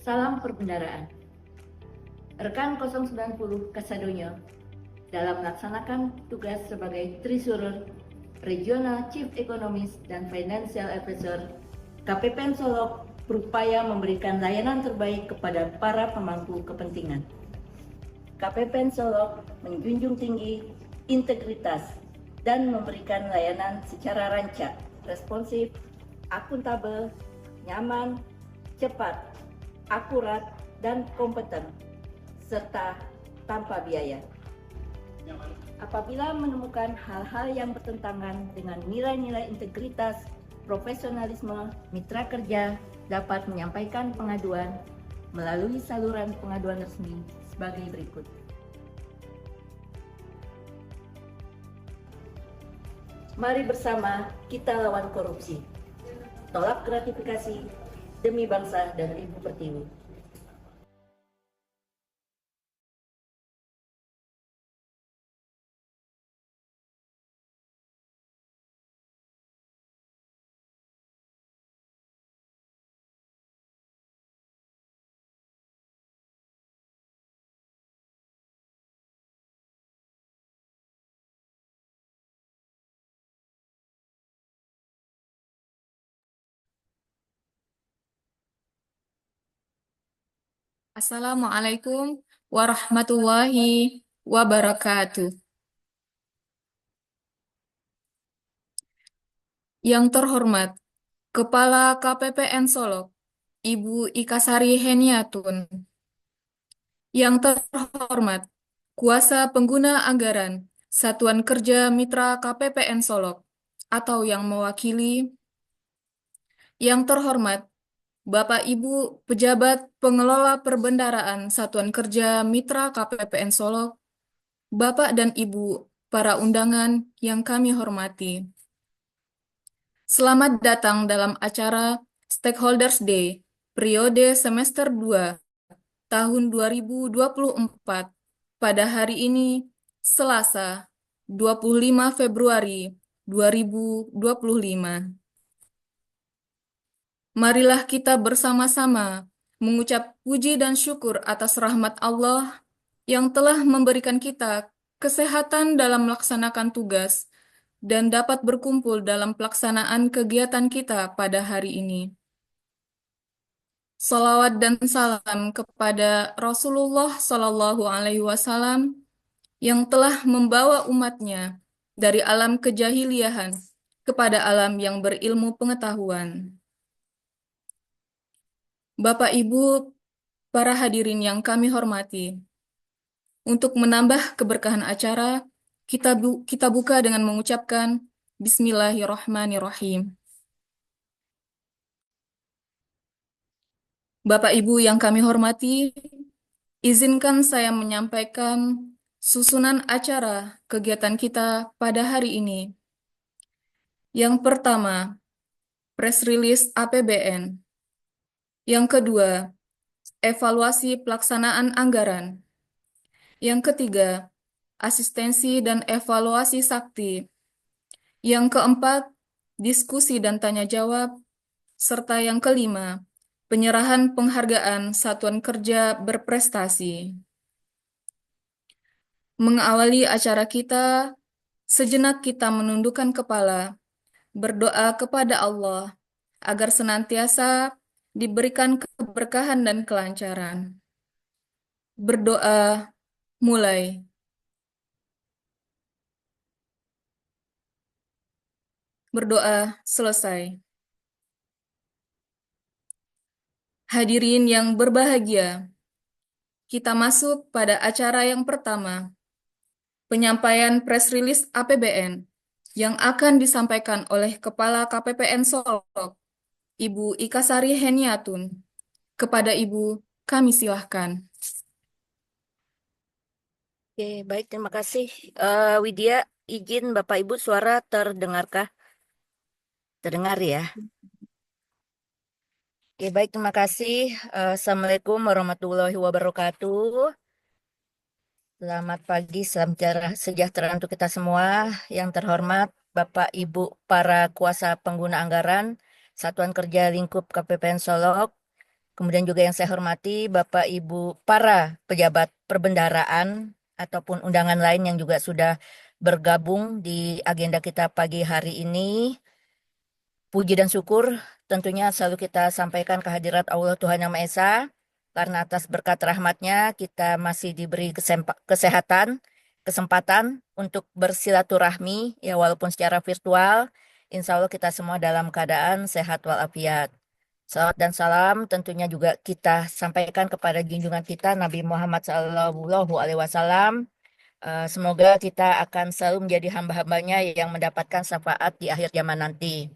Salam perbendaraan. Rekan 090 Kasadonyo dalam melaksanakan tugas sebagai Treasurer, Regional Chief Economist dan Financial Advisor, KPPN Solok berupaya memberikan layanan terbaik kepada para pemangku kepentingan. KPPN Solok menjunjung tinggi integritas dan memberikan layanan secara rancak, responsif, akuntabel, nyaman, cepat, akurat, dan kompeten, serta tanpa biaya. Apabila menemukan hal-hal yang bertentangan dengan nilai-nilai integritas, profesionalisme, mitra kerja dapat menyampaikan pengaduan melalui saluran pengaduan resmi sebagai berikut. Mari bersama kita lawan korupsi. Tolak gratifikasi demi bangsa dan Ibu Pertiwi. Assalamualaikum warahmatullahi wabarakatuh. Yang terhormat, Kepala KPPN Solok, Ibu Ikasari Heniatun. Yang terhormat, Kuasa Pengguna Anggaran, Satuan Kerja Mitra KPPN Solok, atau yang mewakili. Yang terhormat, Bapak Ibu Pejabat Pengelola Perbendaraan Satuan Kerja Mitra KPPN Solok, Bapak dan Ibu para undangan yang kami hormati. Selamat datang dalam acara Stakeholders Day periode semester 2 tahun 2024 pada hari ini, Selasa, 25 Februari 2025. Marilah kita bersama-sama mengucap puji dan syukur atas rahmat Allah yang telah memberikan kita kesehatan dalam melaksanakan tugas dan dapat berkumpul dalam pelaksanaan kegiatan kita pada hari ini. Salawat dan salam kepada Rasulullah Shallallahu Alaihi Wasallam yang telah membawa umatnya dari alam kejahiliahan kepada alam yang berilmu pengetahuan. Bapak Ibu, para hadirin yang kami hormati, untuk menambah keberkahan acara, kita buka dengan mengucapkan Bismillahirrahmanirrahim. Bapak Ibu yang kami hormati, izinkan saya menyampaikan susunan acara kegiatan kita pada hari ini. Yang pertama, press release APBN. Yang kedua, evaluasi pelaksanaan anggaran. Yang ketiga, asistensi dan evaluasi sakti. Yang keempat, diskusi dan tanya jawab. Serta yang kelima, penyerahan penghargaan satuan kerja berprestasi. Mengawali acara kita, sejenak kita menundukkan kepala, berdoa kepada Allah agar senantiasa diberikan keberkahan dan kelancaran. Berdoa mulai. Berdoa selesai. Hadirin yang berbahagia, kita masuk pada acara yang pertama, penyampaian press release APBN yang akan disampaikan oleh Kepala KPPN Solok, Ibu Ikasari Heniatun. Kepada Ibu, kami silahkan. Oke, baik, terima kasih. Widya, izin Bapak Ibu suara terdengarkah? Terdengar ya? Oke, baik, terima kasih. Assalamualaikum warahmatullahi wabarakatuh. Selamat pagi, salam sejahtera untuk kita semua. Yang terhormat Bapak Ibu para kuasa pengguna anggaran, Satuan Kerja Lingkup KPPN Solok, Kemudian juga yang saya hormati Bapak Ibu para pejabat perbendaharaan ataupun undangan lain yang juga sudah bergabung di agenda kita pagi hari ini. Puji dan syukur tentunya selalu kita sampaikan kehadirat Allah Tuhan Yang Maha Esa. Karena atas berkat rahmatnya kita masih diberi kesehatan, kesempatan untuk bersilaturahmi ya walaupun secara virtual. Insya Allah kita semua dalam keadaan sehat walafiat. Salawat dan salam tentunya juga kita sampaikan kepada junjungan kita Nabi Muhammad SAW. Semoga kita akan selalu menjadi hamba-hambanya yang mendapatkan syafaat di akhir zaman nanti.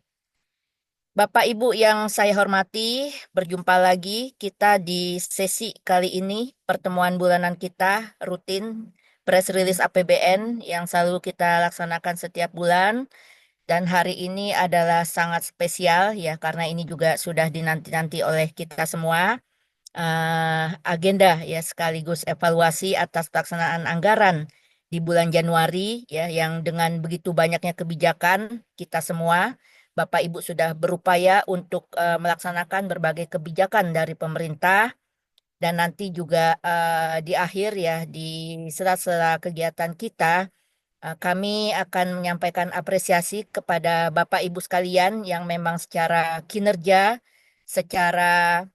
Bapak Ibu yang saya hormati, berjumpa lagi kita di sesi kali ini, pertemuan bulanan kita rutin press release APBN yang selalu kita laksanakan setiap bulan. Dan hari ini adalah sangat spesial ya karena ini juga sudah dinanti-nanti oleh kita semua. Agenda ya sekaligus evaluasi atas pelaksanaan anggaran di bulan Januari ya yang dengan begitu banyaknya kebijakan kita semua Bapak Ibu sudah berupaya untuk melaksanakan berbagai kebijakan dari pemerintah dan nanti juga di akhir ya di sela-sela kegiatan kita kami akan menyampaikan apresiasi kepada Bapak Ibu sekalian yang memang secara kinerja, secara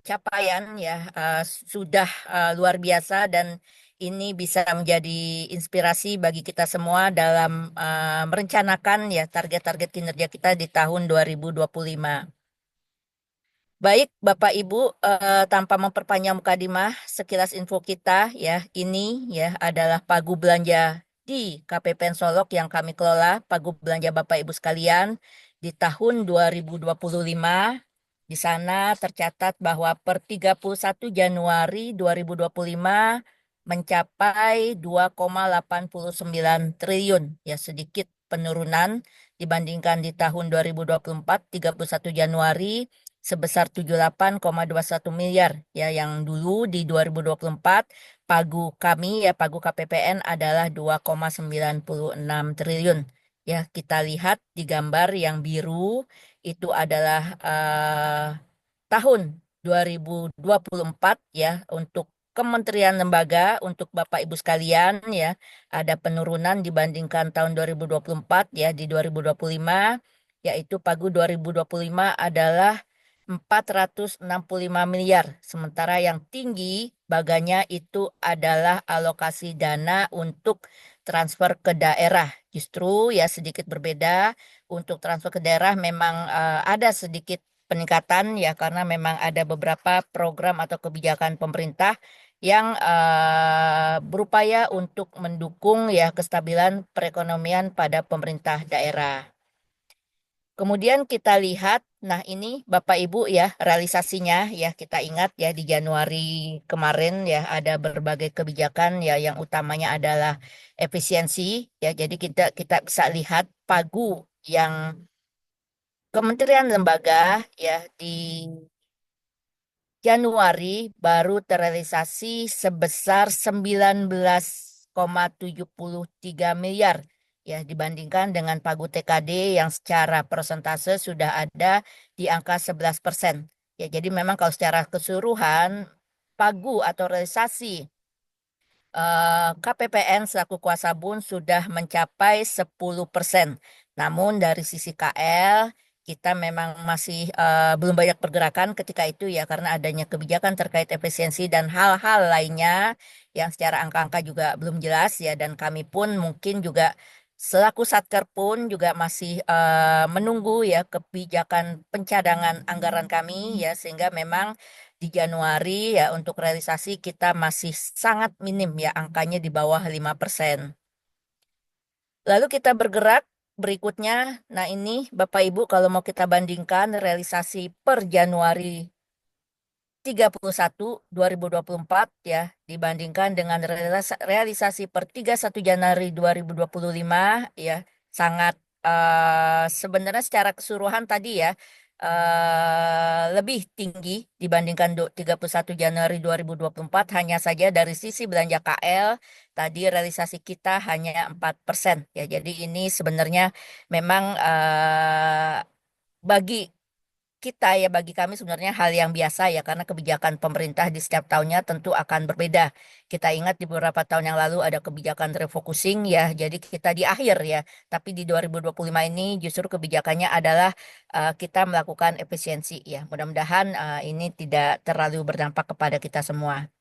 capaian ya sudah luar biasa dan ini bisa menjadi inspirasi bagi kita semua dalam merencanakan ya target-target kinerja kita di tahun 2025. Baik, Bapak Ibu, tanpa memperpanjang mukadimah, sekilas info kita ya, ini ya adalah pagu belanja di KPPN Solok yang kami kelola, pagu belanja Bapak Ibu sekalian di tahun 2025. Di sana tercatat bahwa per 31 Januari 2025 mencapai 2,89 triliun, ya sedikit penurunan dibandingkan di tahun 2024, 31 Januari sebesar 78,21 miliar ya yang dulu di 2024 pagu kami ya pagu KPPN adalah 2,96 triliun. Ya, kita lihat di gambar yang biru itu adalah tahun 2024 ya untuk kementerian lembaga untuk Bapak Ibu sekalian ya ada penurunan dibandingkan tahun 2024 ya di 2025 yaitu pagu 2025 adalah 465 miliar. Sementara yang tinggi baganya itu adalah alokasi dana untuk transfer ke daerah. Justru ya sedikit berbeda. Untuk transfer ke daerah memang ada sedikit peningkatan ya karena memang ada beberapa program atau kebijakan pemerintah yang berupaya untuk mendukung ya kestabilan perekonomian pada pemerintah daerah. Kemudian kita lihat, nah ini Bapak Ibu ya realisasinya ya kita ingat ya di Januari kemarin ya ada berbagai kebijakan ya yang utamanya adalah efisiensi ya jadi kita bisa lihat pagu yang kementerian lembaga ya di Januari baru terrealisasi sebesar 19,73 miliar ya dibandingkan dengan pagu TKD yang secara persentase sudah ada di angka 11%. Ya, jadi memang kalau secara keseluruhan pagu atau realisasi KPPN selaku kuasa bun sudah mencapai 10%. Namun dari sisi KL kita memang masih belum banyak pergerakan ketika itu ya karena adanya kebijakan terkait efisiensi dan hal-hal lainnya yang secara angka-angka juga belum jelas ya dan kami pun mungkin juga selaku Satker pun juga masih menunggu ya kebijakan pencadangan anggaran kami ya sehingga memang di Januari ya untuk realisasi kita masih sangat minim ya angkanya di bawah 5%. Lalu kita bergerak berikutnya. Nah ini Bapak Ibu kalau mau kita bandingkan realisasi per Januari 31 2024 ya dibandingkan dengan realisasi per 31 Januari 2025 ya sangat sebenarnya secara keseluruhan tadi ya lebih tinggi dibandingkan 31 Januari 2024 hanya saja dari sisi belanja KL tadi realisasi kita hanya 4% ya jadi ini sebenarnya memang bagi kita ya, bagi kami sebenarnya hal yang biasa ya, karena kebijakan pemerintah di setiap tahunnya tentu akan berbeda. Kita ingat di beberapa tahun yang lalu ada kebijakan refocusing ya, jadi kita di akhir ya. Tapi di 2025 ini justru kebijakannya adalah kita melakukan efisiensi ya. Mudah-mudahan ini tidak terlalu berdampak kepada kita semua.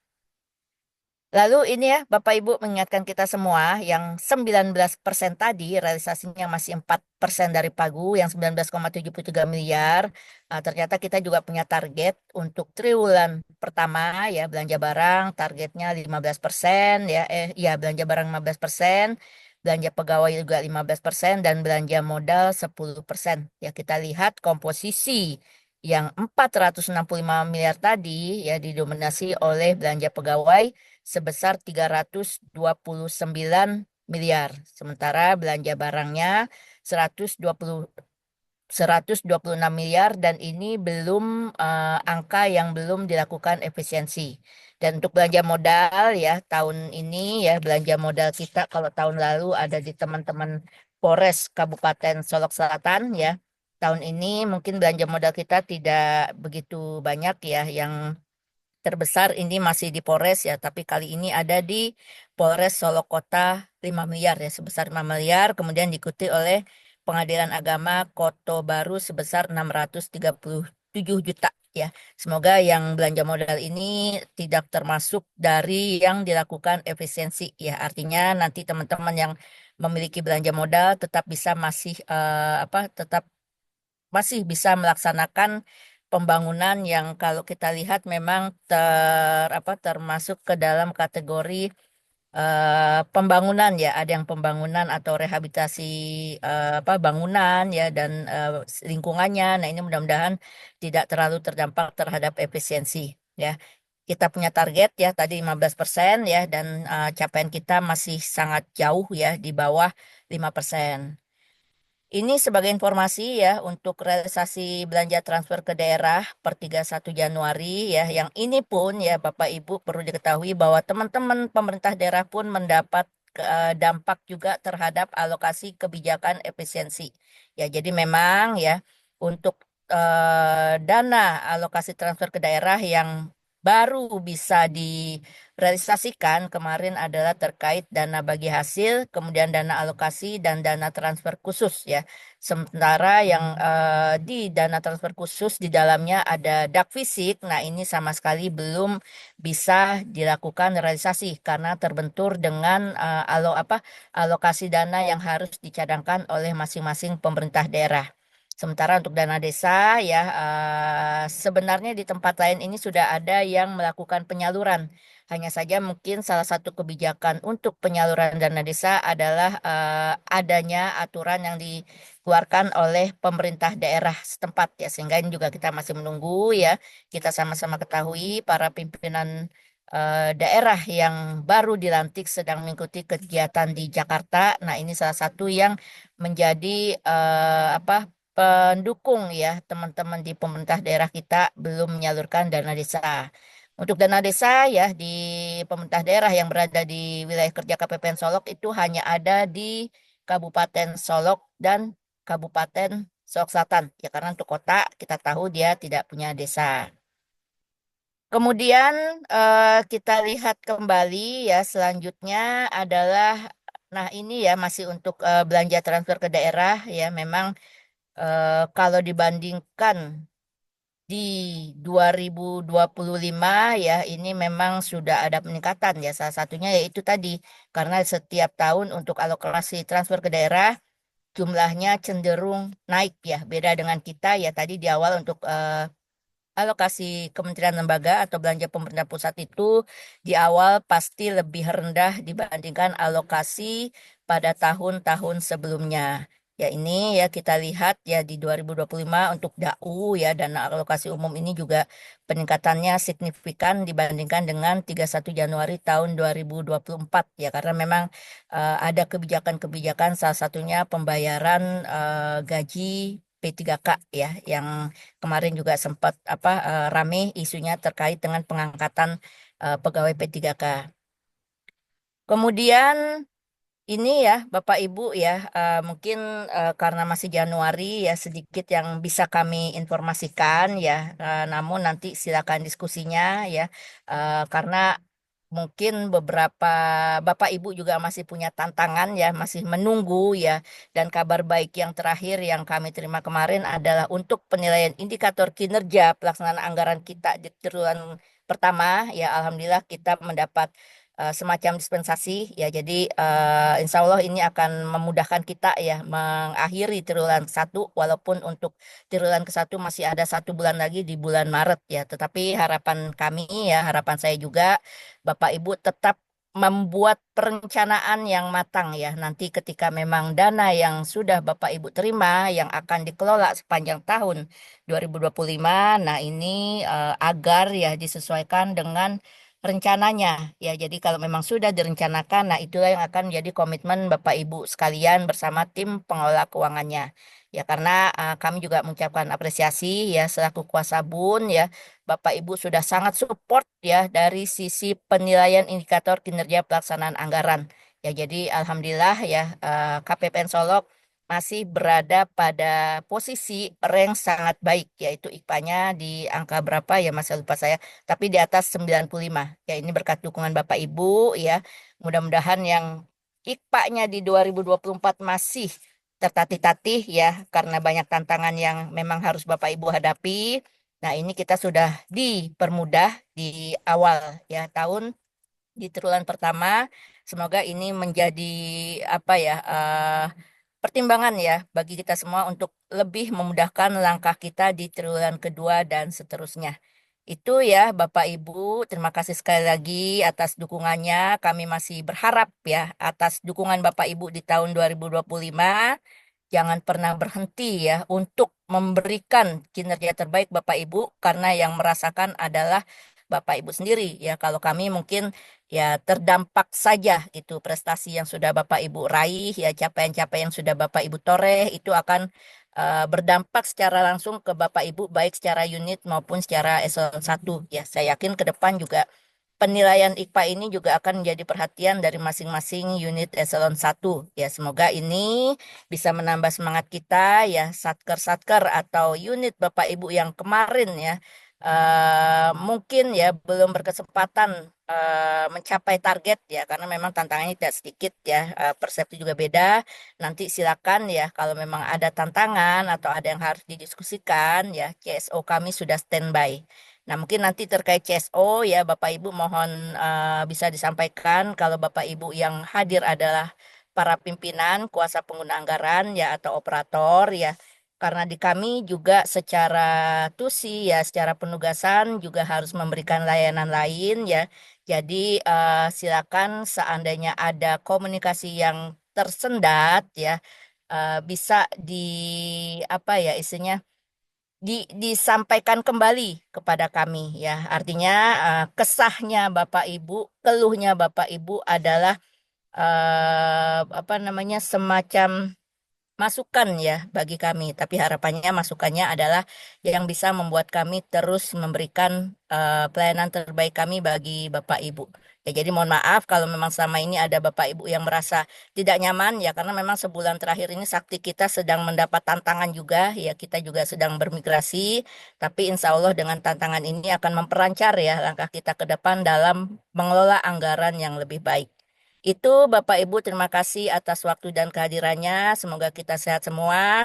Lalu ini ya, Bapak Ibu mengingatkan kita semua yang 19% tadi realisasinya masih 4% dari pagu yang 19,73 miliar. Ternyata kita juga punya target untuk triwulan pertama ya, belanja barang targetnya 15% ya, belanja barang 15%, belanja pegawai juga 15% dan belanja modal 10%. Ya, kita lihat komposisi yang 465 miliar tadi ya didominasi oleh belanja pegawai sebesar 329 miliar. Sementara belanja barangnya 120 126 miliar dan ini belum angka yang belum dilakukan efisiensi. Dan untuk belanja modal ya tahun ini ya belanja modal kita kalau tahun lalu ada di teman-teman Polres Kabupaten Solok Selatan ya. Tahun ini mungkin belanja modal kita tidak begitu banyak ya, yang terbesar ini masih di Polres ya, tapi kali ini ada di Polres Solo Kota 5 miliar ya, sebesar 5 miliar, kemudian diikuti oleh Pengadilan Agama Koto Baru sebesar 637 juta ya. Semoga yang belanja modal ini tidak termasuk dari yang dilakukan efisiensi ya. Artinya nanti teman-teman yang memiliki belanja modal tetap bisa tetap masih bisa melaksanakan pembangunan yang kalau kita lihat memang termasuk ke dalam kategori pembangunan ya, ada yang pembangunan atau rehabilitasi bangunan ya dan lingkungannya. Nah, ini mudah-mudahan tidak terlalu terdampak terhadap efisiensi ya. Kita punya target ya tadi 15% ya, dan capaian kita masih sangat jauh ya di bawah 5%. Ini sebagai informasi ya untuk realisasi belanja transfer ke daerah per 31 Januari ya. Yang ini pun ya Bapak Ibu perlu diketahui bahwa teman-teman pemerintah daerah pun mendapat dampak juga terhadap alokasi kebijakan efisiensi. Ya, jadi memang ya untuk dana alokasi transfer ke daerah yang baru bisa direalisasikan kemarin adalah terkait dana bagi hasil, kemudian dana alokasi dan dana transfer khusus ya. Sementara yang di dana transfer khusus di dalamnya ada dak fisik. Nah, ini sama sekali belum bisa dilakukan realisasi karena terbentur dengan alokasi dana yang harus dicadangkan oleh masing-masing pemerintah daerah. Sementara untuk dana desa ya sebenarnya di tempat lain ini sudah ada yang melakukan penyaluran. Hanya saja mungkin salah satu kebijakan untuk penyaluran dana desa adalah adanya aturan yang dikeluarkan oleh pemerintah daerah setempat ya, sehingga ini juga kita masih menunggu ya. Kita sama-sama ketahui para pimpinan daerah yang baru dilantik sedang mengikuti kegiatan di Jakarta. Nah, ini salah satu yang menjadi pendukung ya teman-teman di pemerintah daerah kita belum menyalurkan dana desa. Untuk dana desa ya di pemerintah daerah yang berada di wilayah kerja KPPN Solok itu hanya ada di Kabupaten Solok dan Kabupaten Solok Selatan. Ya, karena untuk kota kita tahu dia tidak punya desa. Kemudian kita lihat kembali ya selanjutnya adalah, nah ini ya masih untuk belanja transfer ke daerah ya, memang kalau dibandingkan di 2025 ya ini memang sudah ada peningkatan ya, salah satunya yaitu tadi karena setiap tahun untuk alokasi transfer ke daerah jumlahnya cenderung naik ya, beda dengan kita ya tadi di awal untuk alokasi kementerian lembaga atau belanja pemerintah pusat itu di awal pasti lebih rendah dibandingkan alokasi pada tahun-tahun sebelumnya. Ya, ini ya kita lihat ya di 2025 untuk DAU ya dana alokasi umum ini juga peningkatannya signifikan dibandingkan dengan 31 Januari tahun 2024 ya, karena memang ada kebijakan-kebijakan salah satunya pembayaran gaji P3K ya, yang kemarin juga sempat rame isunya terkait dengan pengangkatan pegawai P3K. Kemudian Ini ya, Bapak Ibu ya, mungkin karena masih Januari ya sedikit yang bisa kami informasikan ya. Namun nanti silakan diskusinya ya, karena mungkin beberapa Bapak Ibu juga masih punya tantangan ya, masih menunggu ya. Dan kabar baik yang terakhir yang kami terima kemarin adalah untuk penilaian indikator kinerja pelaksanaan anggaran kita di triwulan pertama ya, alhamdulillah kita mendapat semacam dispensasi ya. Jadi insya Allah ini akan memudahkan kita ya mengakhiri triwulan satu, walaupun untuk triwulan ke satu masih ada 1 bulan lagi di bulan Maret ya. Tetapi harapan kami ya, harapan saya juga Bapak Ibu tetap membuat perencanaan yang matang ya. Nanti ketika memang dana yang sudah Bapak Ibu terima yang akan dikelola sepanjang tahun 2025, nah ini agar ya disesuaikan dengan rencananya ya. Jadi kalau memang sudah direncanakan, nah itulah yang akan menjadi komitmen Bapak Ibu sekalian bersama tim pengelola keuangannya. Ya karena kami juga mengucapkan apresiasi ya selaku kuasa BUN ya. Bapak Ibu sudah sangat support ya dari sisi penilaian indikator kinerja pelaksanaan anggaran. Ya jadi alhamdulillah ya, KPPN Solok masih berada pada posisi rank sangat baik, yaitu IPA-nya di angka berapa ya, masih lupa saya, tapi di atas 95. Ya ini berkat dukungan Bapak Ibu ya. Mudah-mudahan yang IPA-nya di 2024 masih tertatih-tatih ya, karena banyak tantangan yang memang harus Bapak Ibu hadapi. Nah, ini kita sudah dipermudah di awal ya tahun, di triwulan pertama. Semoga ini menjadi apa ya, pertimbangan ya bagi kita semua untuk lebih memudahkan langkah kita di triwulan kedua dan seterusnya. Itu ya Bapak Ibu, terima kasih sekali lagi atas dukungannya. Kami masih berharap ya atas dukungan Bapak Ibu di tahun 2025. Jangan pernah berhenti ya untuk memberikan kinerja terbaik Bapak Ibu, karena yang merasakan adalah Bapak Ibu sendiri ya. Kalau kami mungkin ya terdampak saja itu prestasi yang sudah Bapak Ibu raih ya, capaian-capaian yang sudah Bapak Ibu toreh itu akan berdampak secara langsung ke Bapak Ibu baik secara unit maupun secara eselon 1 ya. Saya yakin ke depan juga penilaian IKPA ini juga akan menjadi perhatian dari masing-masing unit eselon 1 ya. Semoga ini bisa menambah semangat kita ya, satker-satker atau unit Bapak Ibu yang kemarin ya mungkin ya belum berkesempatan mencapai target ya, karena memang tantangannya tidak sedikit ya, persepsi juga beda. Nanti silakan ya kalau memang ada tantangan atau ada yang harus didiskusikan ya, CSO kami sudah standby. Nah, mungkin nanti terkait CSO ya Bapak Ibu mohon bisa disampaikan kalau Bapak Ibu yang hadir adalah para pimpinan, kuasa pengguna anggaran ya atau operator ya. Karena di kami juga secara TUSI ya, secara penugasan juga harus memberikan layanan lain ya. Jadi silakan seandainya ada komunikasi yang tersendat ya, bisa di apa ya isinya disampaikan kembali kepada kami ya. Artinya kesahnya Bapak Ibu, keluhnya Bapak Ibu adalah apa namanya semacam masukan ya bagi kami. Tapi harapannya masukannya adalah yang bisa membuat kami terus memberikan pelayanan terbaik kami bagi Bapak Ibu. Ya, jadi mohon maaf kalau memang selama ini ada Bapak Ibu yang merasa tidak nyaman ya, karena memang sebulan terakhir ini Sakti kita sedang mendapat tantangan juga ya, kita juga sedang bermigrasi, tapi insya Allah dengan tantangan ini akan memperancar ya langkah kita ke depan dalam mengelola anggaran yang lebih baik. Itu Bapak Ibu, terima kasih atas waktu dan kehadirannya. Semoga kita sehat semua.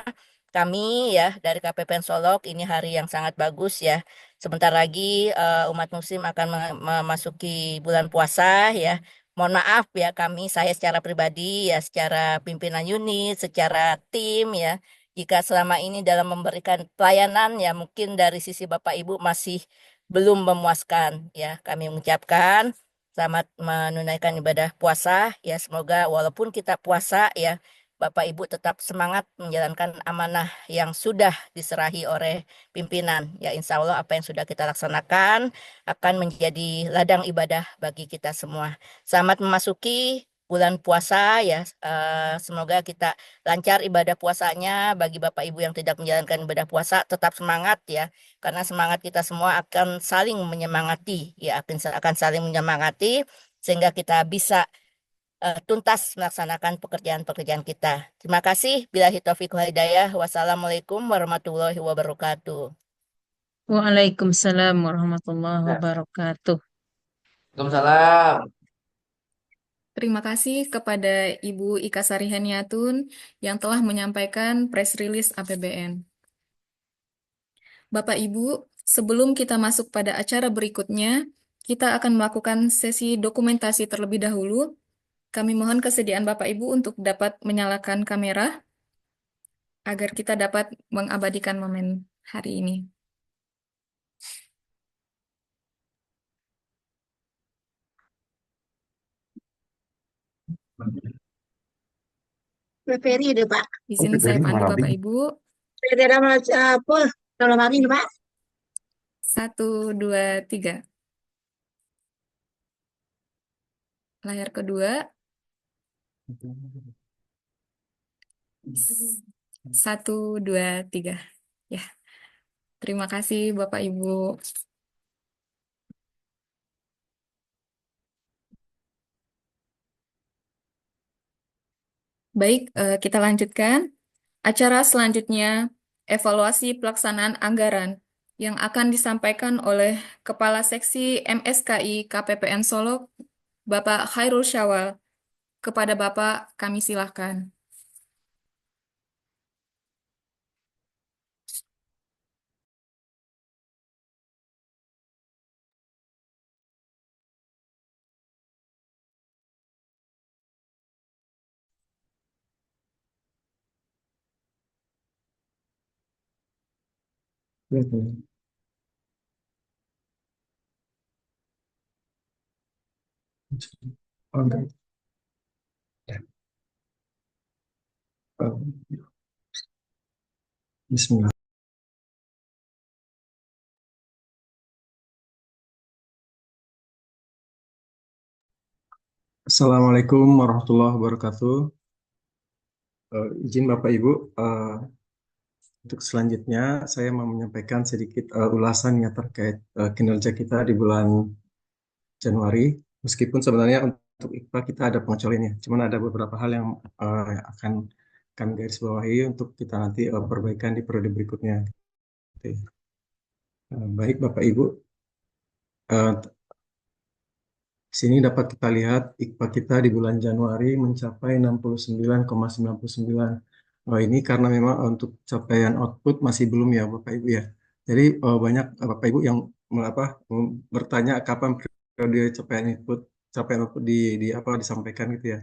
Kami ya dari KPPN Solok ini hari yang sangat bagus ya. Sebentar lagi umat muslim akan memasuki bulan puasa ya. Mohon maaf ya kami, saya secara pribadi ya, secara pimpinan unit, secara tim ya. Jika selama ini dalam memberikan pelayanan ya mungkin dari sisi Bapak Ibu masih belum memuaskan ya. Kami mengucapkan selamat menunaikan ibadah puasa ya. Semoga walaupun kita puasa ya, Bapak Ibu tetap semangat menjalankan amanah yang sudah diserahi oleh pimpinan. Ya insya Allah apa yang sudah kita laksanakan akan menjadi ladang ibadah bagi kita semua. Selamat memasuki bulan puasa ya. Semoga kita lancar ibadah puasanya. Bagi Bapak Ibu yang tidak menjalankan ibadah puasa tetap semangat ya, karena semangat kita semua akan saling menyemangati ya, akan saling menyemangati sehingga kita bisa tuntas melaksanakan pekerjaan-pekerjaan kita. Terima kasih. Billahi taufiq wal hidayah. Wassalamualaikum warahmatullahi wabarakatuh. Waalaikumsalam warahmatullahi wabarakatuh. Waalaikumsalam. Terima kasih kepada Ibu Ika Sari Heniatun yang telah menyampaikan press release APBN. Bapak Ibu, sebelum kita masuk pada acara berikutnya, kita akan melakukan sesi dokumentasi terlebih dahulu. Kami mohon kesediaan Bapak Ibu untuk dapat menyalakan kamera agar kita dapat mengabadikan momen hari ini. Prepare deh Pak. Izin saya pandu Bapak Ibu. Prepare sama apa? Kalau hari ini Pak. 1, 2, 3. Layar kedua. 1, 2, 3. Ya, terima kasih Bapak Ibu. Baik, kita lanjutkan. Acara selanjutnya, evaluasi pelaksanaan anggaran yang akan disampaikan oleh Kepala Seksi MSKI KPPN Solo, Bapak Khairul Syawal. Kepada Bapak, kami silahkan. Oke. Bismillah. Assalamualaikum warahmatullahi wabarakatuh. Izin Bapak Ibu, untuk selanjutnya saya mau menyampaikan sedikit ulasan yang terkait kinerja kita di bulan Januari. Meskipun sebenarnya untuk IKPA kita ada pengecualiannya, cuman ada beberapa hal yang akan kami garis bawahi untuk kita nanti perbaikan di periode berikutnya. Baik Bapak Ibu, sini dapat kita lihat IKPA kita di bulan Januari mencapai 69,99. Ini karena memang untuk capaian output masih belum ya Bapak Ibu ya. Jadi banyak Bapak Ibu yang bertanya kapan periode capaian output disampaikan gitu ya.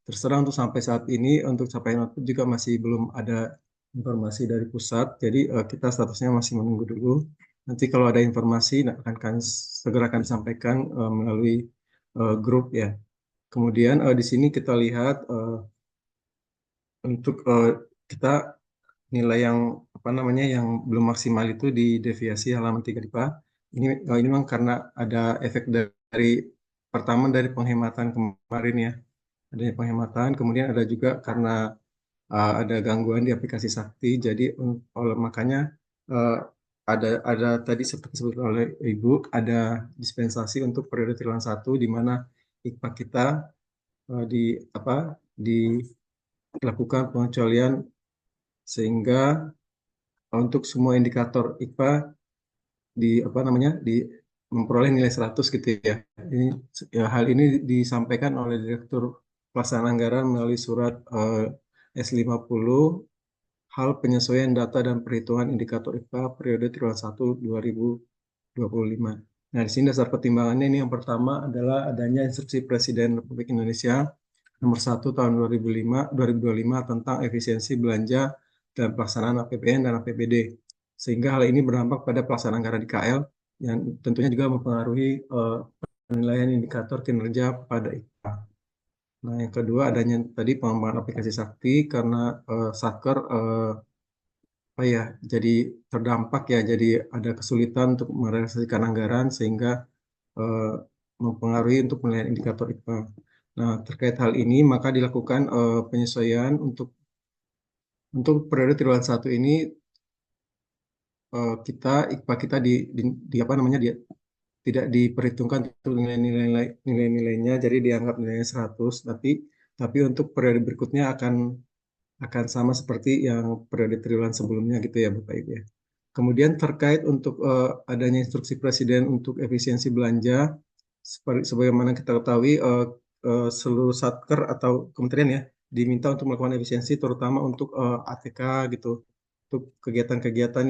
Terserah untuk sampai saat ini untuk capaian output juga masih belum ada informasi dari pusat. Jadi kita statusnya masih menunggu dulu. Nanti kalau ada informasi akan segera akan disampaikan melalui grup ya. Kemudian di sini kita lihat untuk kita nilai yang yang belum maksimal itu di deviasi halaman 3 DIPA. Ini memang karena ada efek dari pertama dari penghematan kemarin ya. Adanya penghematan, kemudian ada juga karena ada gangguan di aplikasi Sakti. Jadi makanya ada tadi seperti disebut oleh Ibu, ada dispensasi untuk periode triwulan 1 di mana IKPA kita dilakukan pengecualian sehingga untuk semua indikator IKPA di memperoleh nilai 100 gitu ya. Hal ini disampaikan oleh Direktur Pelaksanaan Anggaran melalui surat S50 hal penyesuaian data dan perhitungan indikator IKPA periode triwulan 1 2025. Nah, di sini dasar pertimbangannya ini yang pertama adalah adanya Instruksi Presiden Republik Indonesia nomor 1 tahun 2025 tentang efisiensi belanja dan pelaksanaan APBN dan APBD. Sehingga hal ini berdampak pada pelaksanaan anggaran di KL yang tentunya juga mempengaruhi penilaian indikator kinerja pada IKPA. Nah, yang kedua adanya tadi pengembangan aplikasi Sakti karena Satker jadi terdampak ya, jadi ada kesulitan untuk merealisasikan anggaran sehingga mempengaruhi untuk penilaian indikator IKPA. Nah, terkait hal ini maka dilakukan penyesuaian untuk periode triwulan 1 ini IKPA kita tidak diperhitungkan untuk nilai-nilainya, jadi dianggap nilainya 100, tapi untuk periode berikutnya akan sama seperti yang periode triwulan sebelumnya gitu ya Bapak Ibu ya. Kemudian terkait untuk adanya instruksi Presiden untuk efisiensi belanja, sebagaimana kita ketahui seluruh satker atau kementerian ya diminta untuk melakukan efisiensi, terutama untuk ATK gitu, untuk kegiatan-kegiatan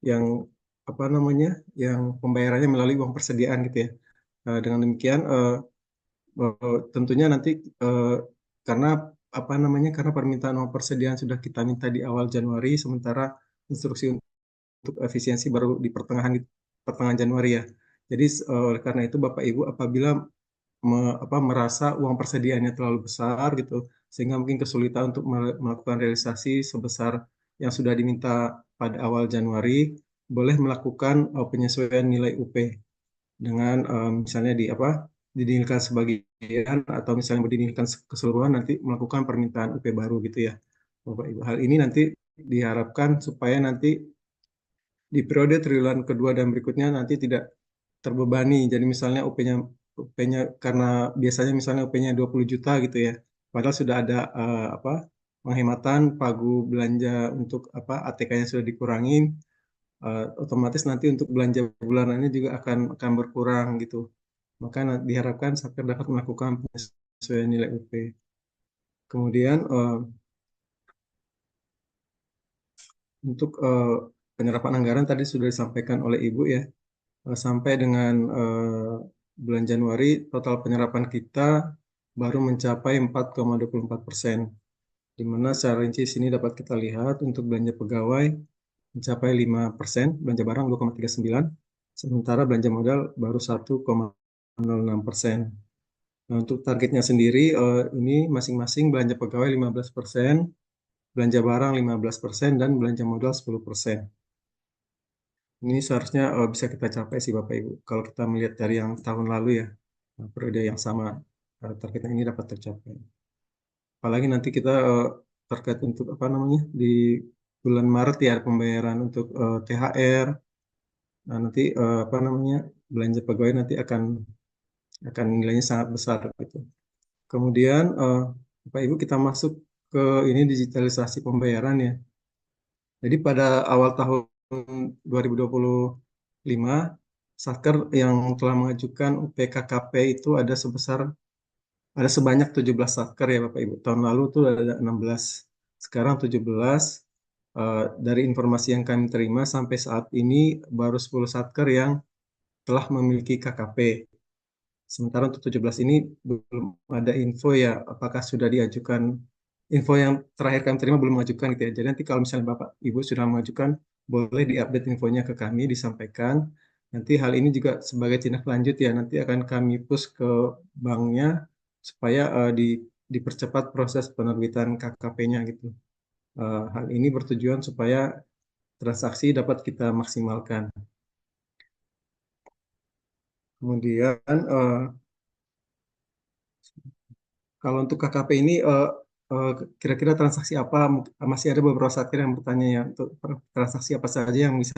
yang apa namanya, yang pembayarannya melalui uang persediaan gitu ya. Dengan demikian tentunya nanti karena apa namanya, karena permintaan uang persediaan sudah kita minta di awal Januari, sementara instruksi untuk efisiensi baru di pertengahan Januari ya. Jadi oleh karena itu Bapak Ibu apabila merasa uang persediaannya terlalu besar gitu, sehingga mungkin kesulitan untuk melakukan realisasi sebesar yang sudah diminta pada awal Januari, boleh melakukan penyesuaian nilai UP dengan misalnya didinilkan sebagian atau misalnya didinilkan keseluruhan, nanti melakukan permintaan UP baru gitu ya Bapak Ibu. Hal ini nanti diharapkan supaya nanti di periode triwulan kedua dan berikutnya nanti tidak terbebani. Jadi misalnya UP-nya karena biasanya misalnya UP-nya 20 juta gitu ya. Padahal sudah ada penghematan pagu belanja untuk ATK-nya sudah dikurangin, otomatis nanti untuk belanja bulanannya juga akan berkurang gitu. Maka diharapkan Satker dapat melakukan penyesuaian nilai UP. Kemudian untuk penyerapan anggaran tadi sudah disampaikan oleh Ibu ya. Sampai dengan bulan Januari, total penyerapan kita baru mencapai 4,24%, di mana secara rinci sini dapat kita lihat untuk belanja pegawai mencapai 5%, belanja barang 2,39%, sementara belanja modal baru 1,06%. Nah, untuk targetnya sendiri, ini masing-masing belanja pegawai 15%, belanja barang 15%, dan belanja modal 10%. Ini seharusnya bisa kita capai sih Bapak Ibu. Kalau kita melihat dari yang tahun lalu ya, periode yang sama, targetnya ini dapat tercapai. Apalagi nanti kita terkait untuk di bulan Maret ya pembayaran untuk THR. Nah, nanti belanja pegawai nanti akan nilainya sangat besar gitu. Kemudian Bapak Ibu kita masuk ke ini digitalisasi pembayaran ya. Jadi pada awal tahun 2025, Satker yang telah mengajukan UPKKP itu ada sebanyak 17 Satker ya Bapak Ibu. Tahun lalu itu ada 16, sekarang 17. Dari informasi yang kami terima sampai saat ini baru 10 Satker yang telah memiliki KKP. Sementara untuk 17 ini belum ada info ya apakah sudah diajukan. Info yang terakhir kami terima belum mengajukan gitu ya. Jadi nanti kalau misalnya Bapak Ibu sudah mengajukan, boleh diupdate infonya ke kami, disampaikan. Nanti hal ini juga sebagai tindak lanjut ya, nanti akan kami push ke banknya supaya dipercepat proses penerbitan KKP-nya gitu. Hal ini bertujuan supaya transaksi dapat kita maksimalkan. Kemudian kalau untuk KKP ini kira-kira transaksi apa? Masih ada beberapa satker yang bertanya ya, untuk transaksi apa saja yang bisa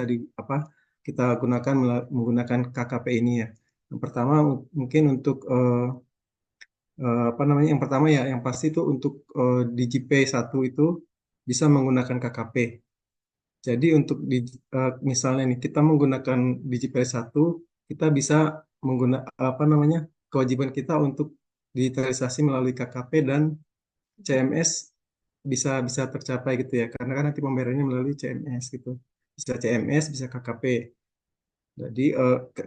kita gunakan menggunakan KKP ini ya. Yang pertama mungkin untuk yang pertama ya, yang pasti itu untuk DigiPay 1 itu bisa menggunakan KKP. Jadi untuk misalnya nih kita menggunakan DigiPay 1, kita bisa menggunakan kewajiban kita untuk digitalisasi melalui KKP dan CMS bisa tercapai gitu ya, karena kan nanti pembayarannya melalui CMS gitu, bisa CMS bisa KKP. Jadi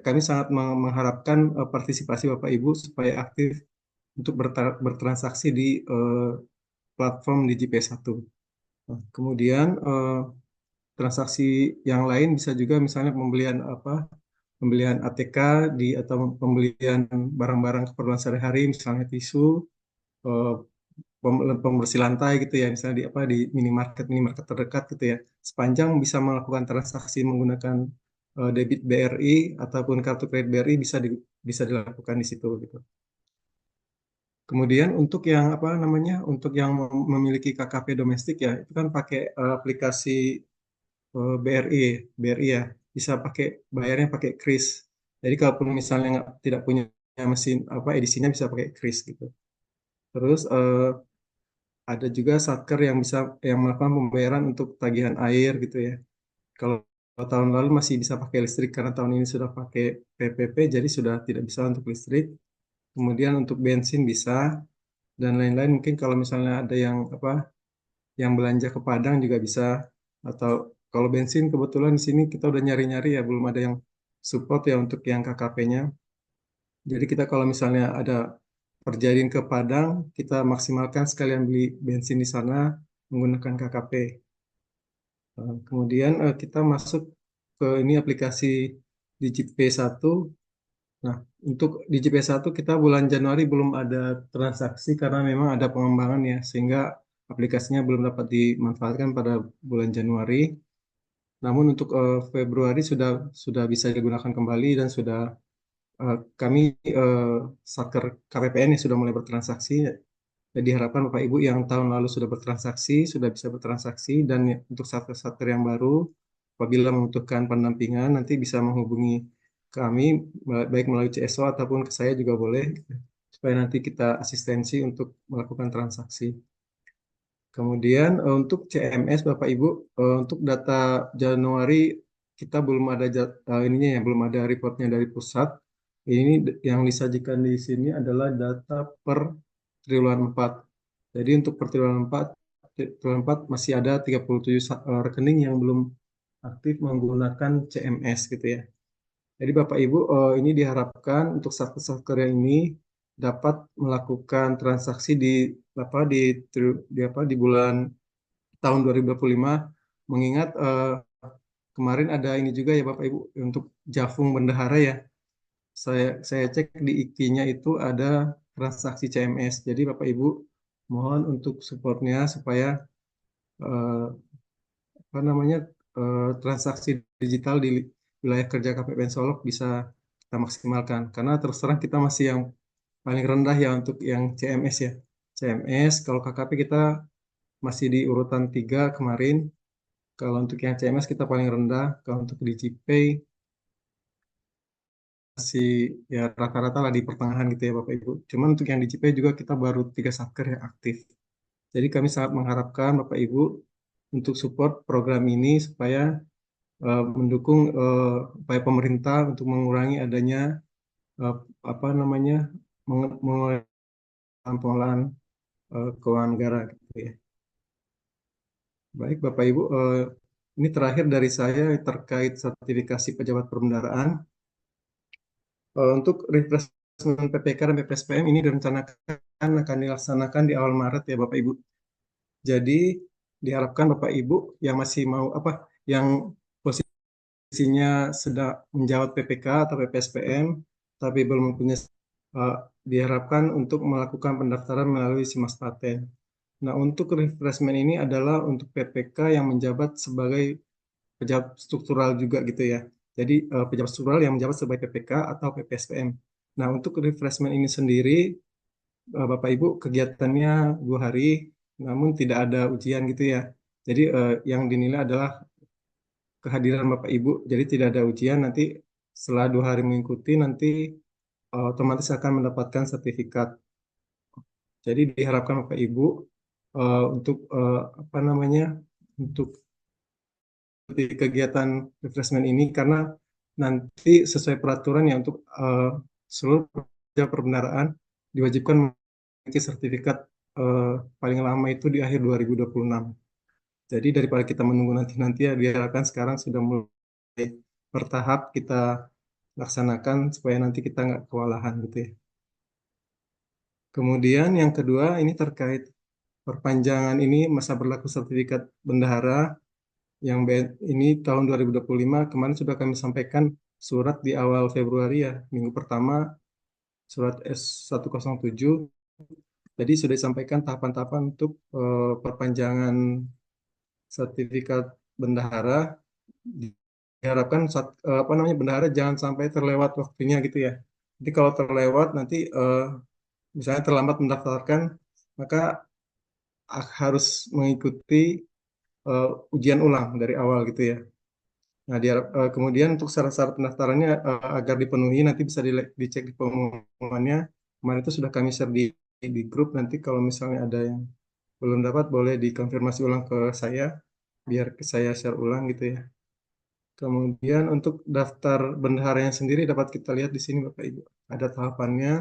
kami sangat mengharapkan partisipasi Bapak Ibu supaya aktif untuk bertransaksi di platform DigiPay 1. Kemudian transaksi yang lain bisa juga misalnya pembelian ATK atau pembelian barang-barang keperluan sehari-hari, misalnya tisu, pembersih lantai gitu ya, misalnya di minimarket terdekat gitu ya. Sepanjang bisa melakukan transaksi menggunakan debit BRI ataupun kartu kredit BRI bisa dilakukan di situ gitu. Kemudian untuk yang untuk yang memiliki KKP domestik ya, itu kan pakai aplikasi BRI ya, bisa bayarnya pakai KRIS. Jadi kalaupun misalnya tidak punya mesin apa edisinya bisa pakai kris gitu. Terus ada juga satker yang bisa yang melakukan pembayaran untuk tagihan air gitu ya. Kalau tahun lalu masih bisa pakai listrik karena tahun ini sudah pakai PPP jadi sudah tidak bisa untuk listrik. Kemudian untuk bensin bisa dan lain-lain mungkin kalau misalnya ada yang apa yang belanja ke Padang juga bisa atau kalau bensin kebetulan di sini kita udah nyari-nyari ya belum ada yang support ya untuk yang KKP-nya. Jadi kita kalau misalnya ada perjalanan ke Padang, kita maksimalkan sekalian beli bensin di sana menggunakan KKP. Kemudian kita masuk ke ini aplikasi DigiP1. Nah, untuk DigiP1 kita bulan Januari belum ada transaksi karena memang ada pengembangan ya, sehingga aplikasinya belum dapat dimanfaatkan pada bulan Januari. Namun untuk Februari sudah bisa digunakan kembali dan sudah kami Satker KPPN yang sudah mulai bertransaksi. Dan diharapkan Bapak Ibu yang tahun lalu sudah bertransaksi, sudah bisa bertransaksi, dan untuk satker-satker yang baru, apabila membutuhkan pendampingan, nanti bisa menghubungi kami, baik melalui CSO ataupun ke saya juga boleh, supaya nanti kita asistensi untuk melakukan transaksi. Kemudian untuk CMS Bapak Ibu, untuk data Januari kita belum ada ininya ya, belum ada reportnya dari pusat. Ini yang disajikan di sini adalah data per triwulan 4. Jadi untuk per triwulan 4 masih ada 37 rekening yang belum aktif menggunakan CMS gitu ya. Jadi Bapak Ibu, ini diharapkan untuk satker yang ini dapat melakukan transaksi di apa di bulan tahun 2025 mengingat kemarin ada ini juga ya Bapak Ibu untuk Jafung Bendahara ya. Saya cek di IG-nya itu ada transaksi CMS. Jadi Bapak Ibu mohon untuk supportnya supaya eh, apa namanya transaksi digital di wilayah kerja KPPN Solok bisa kita maksimalkan. Karena terus terang kita masih yang paling rendah ya untuk yang CMS ya. CMS kalau KKP kita masih di urutan 3 kemarin. Kalau untuk yang CMS kita paling rendah. Kalau untuk DigiPay masih ya rata-rata lah di pertengahan gitu ya Bapak Ibu. Cuman untuk yang DigiPay juga kita baru 3 satker yang aktif. Jadi kami sangat mengharapkan Bapak Ibu untuk support program ini supaya mendukung upaya pemerintah untuk mengurangi adanya eh, apa namanya mengurangi pengelolaan keuangan negara gitu ya. Baik Bapak Ibu, ini terakhir dari saya terkait sertifikasi pejabat perbendaharaan. Untuk refreshment PPK dan PPSPM ini direncanakan akan dilaksanakan di awal Maret ya Bapak Ibu. Jadi diharapkan Bapak Ibu yang masih mau yang posisinya sedang menjawab PPK atau PPSPM tapi belum mempunyai diharapkan untuk melakukan pendaftaran melalui Simas Paten. Nah, untuk refreshment ini adalah untuk PPK yang menjabat sebagai pejabat struktural juga gitu ya. Jadi pejabat struktural yang menjabat sebagai PPK atau PPSPM. Nah, untuk refreshment ini sendiri, Bapak Ibu kegiatannya 2 hari, namun tidak ada ujian gitu ya. Jadi yang dinilai adalah kehadiran Bapak Ibu. Jadi tidak ada ujian. Nanti setelah 2 hari mengikuti, nanti otomatis akan mendapatkan sertifikat. Jadi diharapkan Bapak Ibu untuk apa namanya untuk di kegiatan refreshment ini karena nanti sesuai peraturan ya untuk seluruh pekerja perbendaharaan diwajibkan memiliki sertifikat paling lama itu di akhir 2026. Jadi daripada kita menunggu nanti ya diharapkan sekarang sudah mulai bertahap kita laksanakan supaya nanti kita nggak kewalahan gitu ya. Kemudian yang kedua ini terkait perpanjangan ini masa berlaku sertifikat bendahara yang ini tahun 2025 kemarin sudah kami sampaikan surat di awal Februari ya, minggu pertama surat S107. Jadi sudah disampaikan tahapan-tahapan untuk perpanjangan sertifikat bendahara. Diharapkan apa namanya bendahara jangan sampai terlewat waktunya gitu ya. Jadi kalau terlewat nanti misalnya terlambat mendaftarkan maka harus mengikuti ujian ulang dari awal gitu ya. Nah, kemudian untuk syarat-syarat pendaftarannya agar dipenuhi nanti bisa dicek di pengumumannya. Kemarin itu sudah kami share di grup. Nanti kalau misalnya ada yang belum dapat boleh dikonfirmasi ulang ke saya biar saya share ulang gitu ya. Kemudian untuk daftar bendaharanya sendiri dapat kita lihat di sini Bapak Ibu. Ada tahapannya.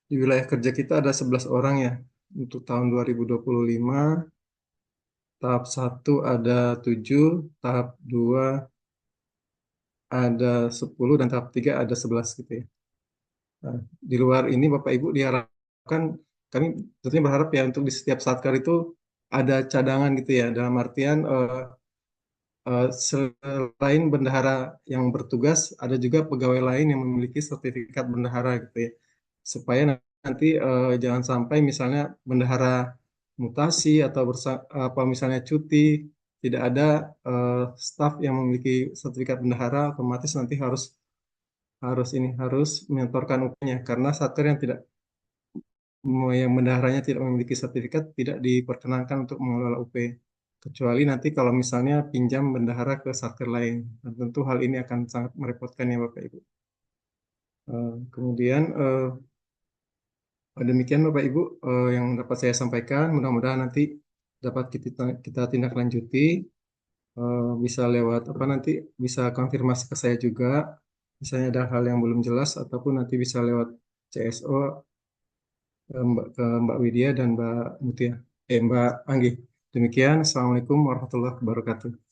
Di wilayah kerja kita ada 11 orang ya. Untuk tahun 2025, tahap 1 ada 7, tahap 2 ada 10, dan tahap 3 ada 11 gitu ya. Nah, di luar ini Bapak Ibu diharapkan, kami tentunya berharap ya untuk di setiap satker itu ada cadangan gitu ya. Dalam artian selain bendahara yang bertugas, ada juga pegawai lain yang memiliki sertifikat bendahara gitu ya. Supaya nanti jangan sampai misalnya bendahara mutasi atau apa misalnya cuti, tidak ada staf yang memiliki sertifikat bendahara, otomatis nanti harus harus menyetorkan UP-nya karena satker yang bendaharanya tidak memiliki sertifikat tidak diperkenankan untuk mengelola UP. Kecuali nanti kalau misalnya pinjam bendahara ke satker lain. Dan tentu hal ini akan sangat merepotkan ya Bapak Ibu. Kemudian demikian Bapak Ibu yang dapat saya sampaikan. Mudah-mudahan nanti dapat kita tindak lanjuti. Bisa lewat apa nanti bisa konfirmasi ke saya juga. Misalnya ada hal yang belum jelas ataupun nanti bisa lewat CSO ke Mbak Widya dan Mbak Mutia. Mbak Anggi. Demikian. Assalamualaikum warahmatullahi wabarakatuh.